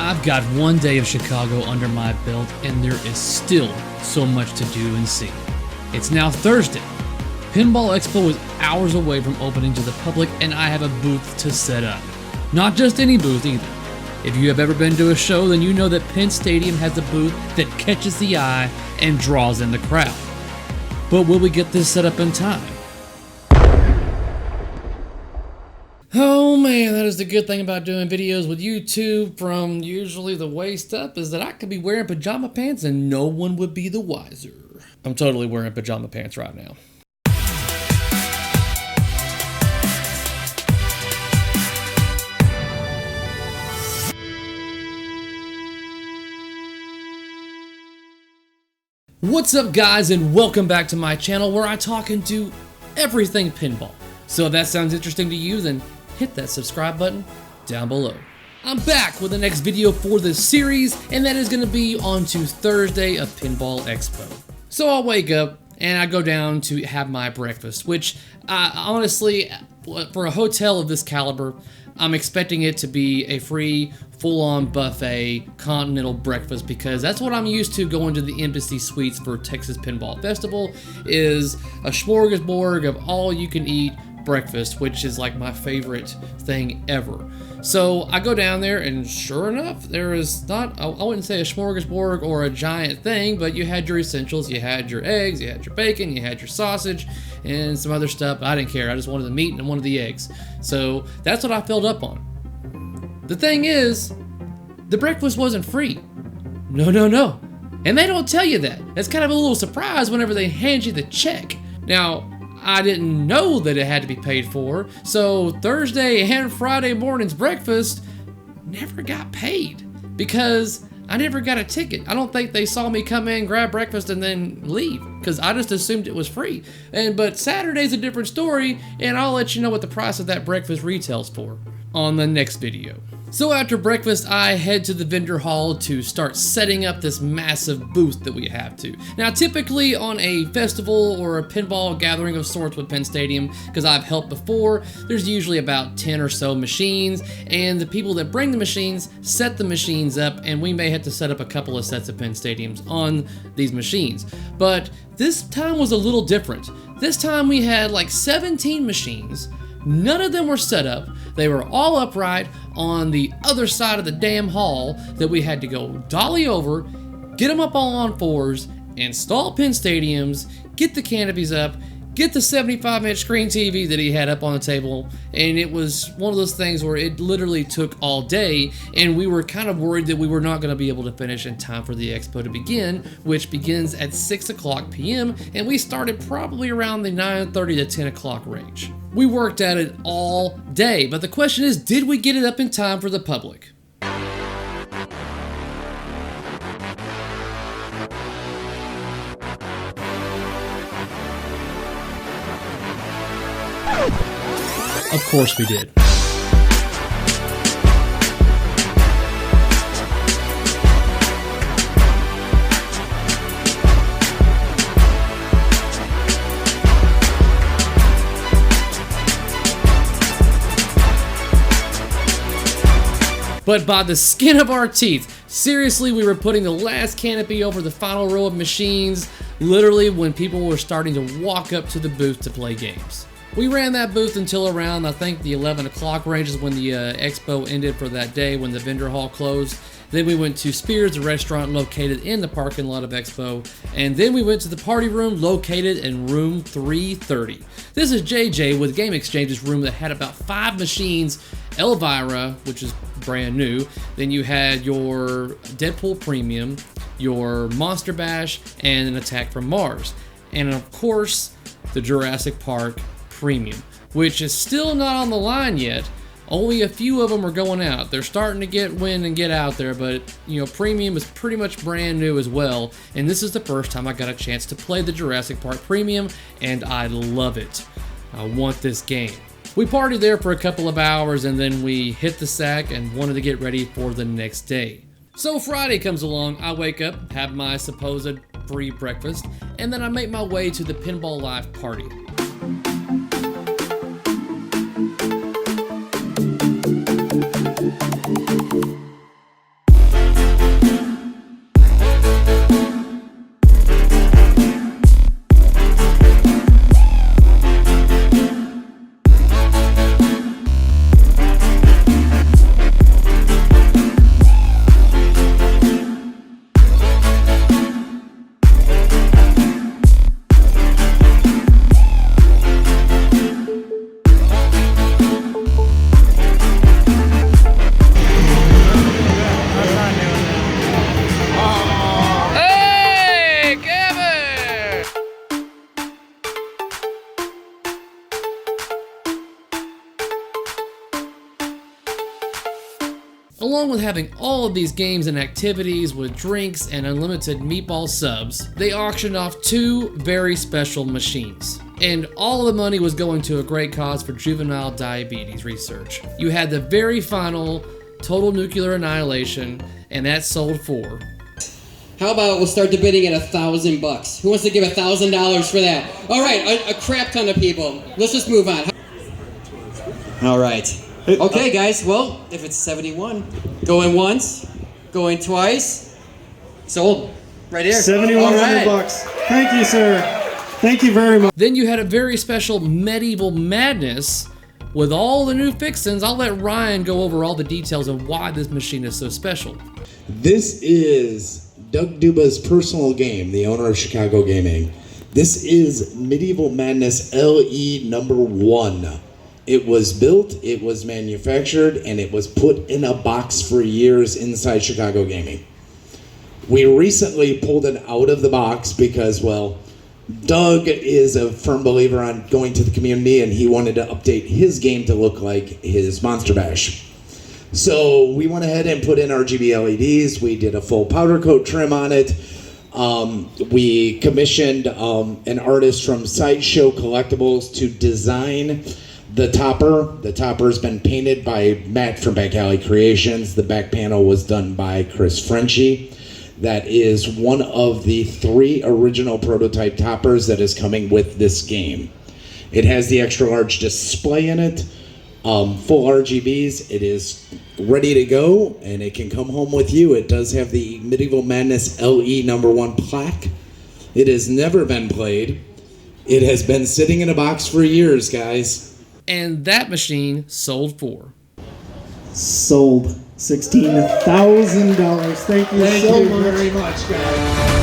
I've got one day of Chicago under my belt, and there is still so much to do and see. It's now Thursday. Pinball Expo is hours away from opening to the public, and I have a booth to set up. Not just any booth either. If you have ever been to a show, then you know that Penn Stadium has a booth that catches the eye and draws in the crowd. But will we get this set up in time? Oh man, that is the good thing about doing videos with YouTube from usually the waist up, is that I could be wearing pajama pants and no one would be the wiser. I'm totally wearing pajama pants right now. What's up guys, and welcome back to my channel where I talk into everything pinball. So if that sounds interesting to you, then hit that subscribe button down below. I'm back with the next video for this series, and that is going to be on to Thursday of Pinball Expo. So I'll wake up and I go down to have my breakfast, which honestly, for a hotel of this caliber, I'm expecting it to be a free, full-on buffet continental breakfast, because that's what I'm used to going to the Embassy Suites for Texas Pinball Festival, is a smorgasbord of all-you-can-eat breakfast, which is like my favorite thing ever. So I go down there, and sure enough, there is not, I wouldn't say a smorgasbord or a giant thing, but you had your essentials. You had your eggs, you had your bacon, you had your sausage, and some other stuff. I didn't care. I just wanted the meat and wanted the eggs. So that's what I filled up on. The thing is, the breakfast wasn't free. No. And they don't tell you that. It's kind of a little surprise whenever they hand you the check. Now, I didn't know that it had to be paid for, so Thursday and Friday morning's breakfast never got paid because I never got a ticket. I don't think they saw me come in, grab breakfast, and then leave, because I just assumed it was free. But Saturday's a different story, and I'll let you know what the price of that breakfast retails for on the next video. So after breakfast, I head to the vendor hall to start setting up this massive booth that we have to. Now, typically on a festival or a pinball gathering of sorts with Penn Stadium, because I've helped before, there's usually about 10 or so machines, and the people that bring the machines set the machines up, and we may have to set up a couple of sets of Penn Stadiums on these machines. But this time was a little different. This time we had like 17 machines. None of them were set up. They were all upright on the other side of the damn hall that we had to go dolly over, get them up all on fours, install Penn Stadiums, get the canopies up, get the 75-inch screen TV that he had up on the table, and it was one of those things where it literally took all day, and we were kind of worried that we were not going to be able to finish in time for the expo to begin, which begins at 6:00 p.m., and we started probably around the 9:30 to 10 o'clock range. We worked at it all day, but the question is, did we get it up in time for the public? Of course we did. But by the skin of our teeth, seriously, we were putting the last canopy over the final row of machines, literally when people were starting to walk up to the booth to play games. We ran that booth until around, I think, the 11 o'clock range is when the expo ended for that day, when the vendor hall closed. Then we went to Spears, a restaurant located in the parking lot of Expo. And then we went to the party room located in room 330. This is JJ with Game Exchange's room that had about 5 machines. Elvira, which is brand new. Then you had your Deadpool Premium, your Monster Bash, and an Attack from Mars. And of course, the Jurassic Park Premium, which is still not on the line yet. Only a few of them are going out. They're starting to get wind and get out there, but you know, Premium is pretty much brand new as well. And this is the first time I got a chance to play the Jurassic Park Premium, and I love it. I want this game. We partied there for a couple of hours, and then we hit the sack and wanted to get ready for the next day. So Friday comes along, I wake up, have my supposed free breakfast, and then I make my way to the Pinball Life Party. along with having all of these games and activities with drinks and unlimited meatball subs, they auctioned off 2 very special machines. And all the money was going to a great cause for juvenile diabetes research. You had the very final Total Nuclear Annihilation, and that sold for... How about we'll start the bidding at $1,000? Who wants to give $1,000 for that? All right, a crap ton of people. Let's just move on. All right. Okay, guys. Well, if it's 71, going once, going twice, sold. Right here. $7,100. Thank you, sir. Thank you very much. Then you had a very special Medieval Madness with all the new fixings. I'll let Ryan go over all the details of why this machine is so special. This is Doug Duba's personal game, the owner of Chicago Gaming. This is Medieval Madness LE number 1. It was built, it was manufactured, and it was put in a box for years inside Chicago Gaming. We recently pulled it out of the box because, well, Doug is a firm believer on going to the community, and he wanted to update his game to look like his Monster Bash. So we went ahead and put in RGB LEDs. We did a full powder coat trim on it. We commissioned an artist from Sideshow Collectibles to design the topper. The topper has been painted by Matt from Back Alley Creations. The back panel was done by Chris Frenchie. That is one of the 3 original prototype toppers that is coming with this game. It has the extra large display in it, full RGBs. It is ready to go, and it can come home with you. It does have the Medieval Madness LE number 1 plaque. It has never been played. It has been sitting in a box for years, guys. And that machine sold for... Sold $16,000. Thank you so much. Very much, guys.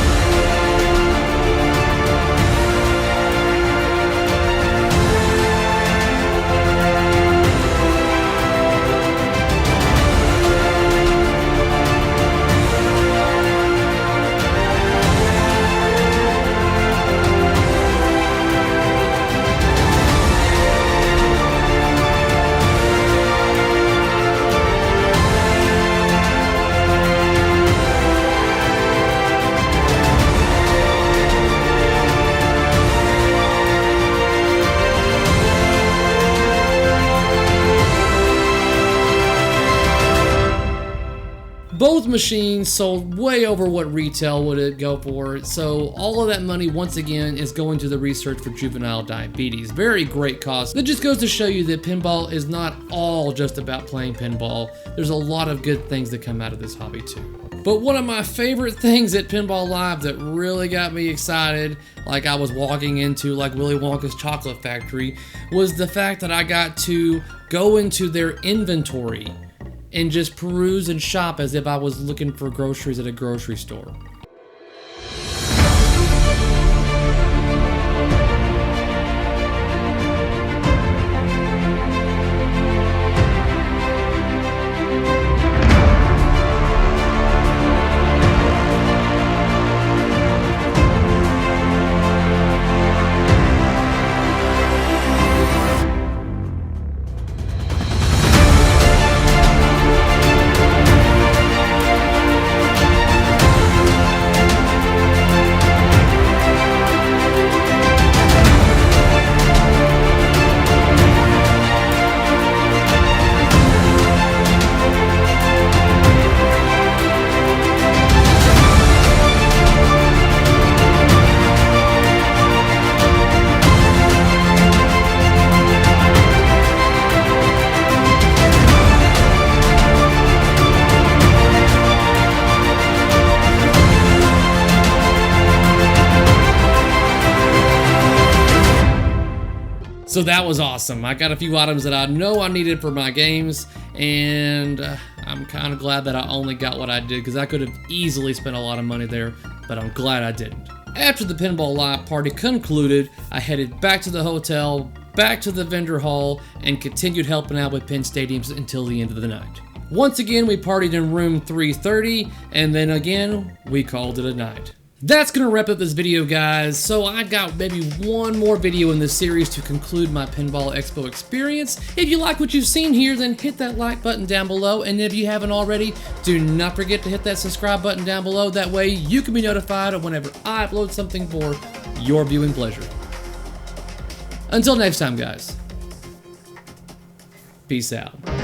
Both machines sold way over what retail would go for, so all of that money once again is going to the research for juvenile diabetes. Very great cause. That just goes to show you that pinball is not all just about playing pinball. There's a lot of good things that come out of this hobby too. But one of my favorite things at Pinball Live that really got me excited, like I was walking into like Willy Wonka's chocolate factory, was the fact that I got to go into their inventory and just peruse and shop as if I was looking for groceries at a grocery store. So that was awesome. I got a few items that I know I needed for my games, and I'm kind of glad that I only got what I did, because I could have easily spent a lot of money there, but I'm glad I didn't. After the Pinball Life Party concluded, I headed back to the hotel, back to the vendor hall, and continued helping out with Pin Stadiums until the end of the night. Once again, we partied in room 330, and then again, we called it a night. That's gonna wrap up this video, guys. So I got maybe one more video in this series to conclude my Pinball Expo experience. If you like what you've seen here, then hit that like button down below. And if you haven't already, do not forget to hit that subscribe button down below. That way you can be notified of whenever I upload something for your viewing pleasure. Until next time, guys. Peace out.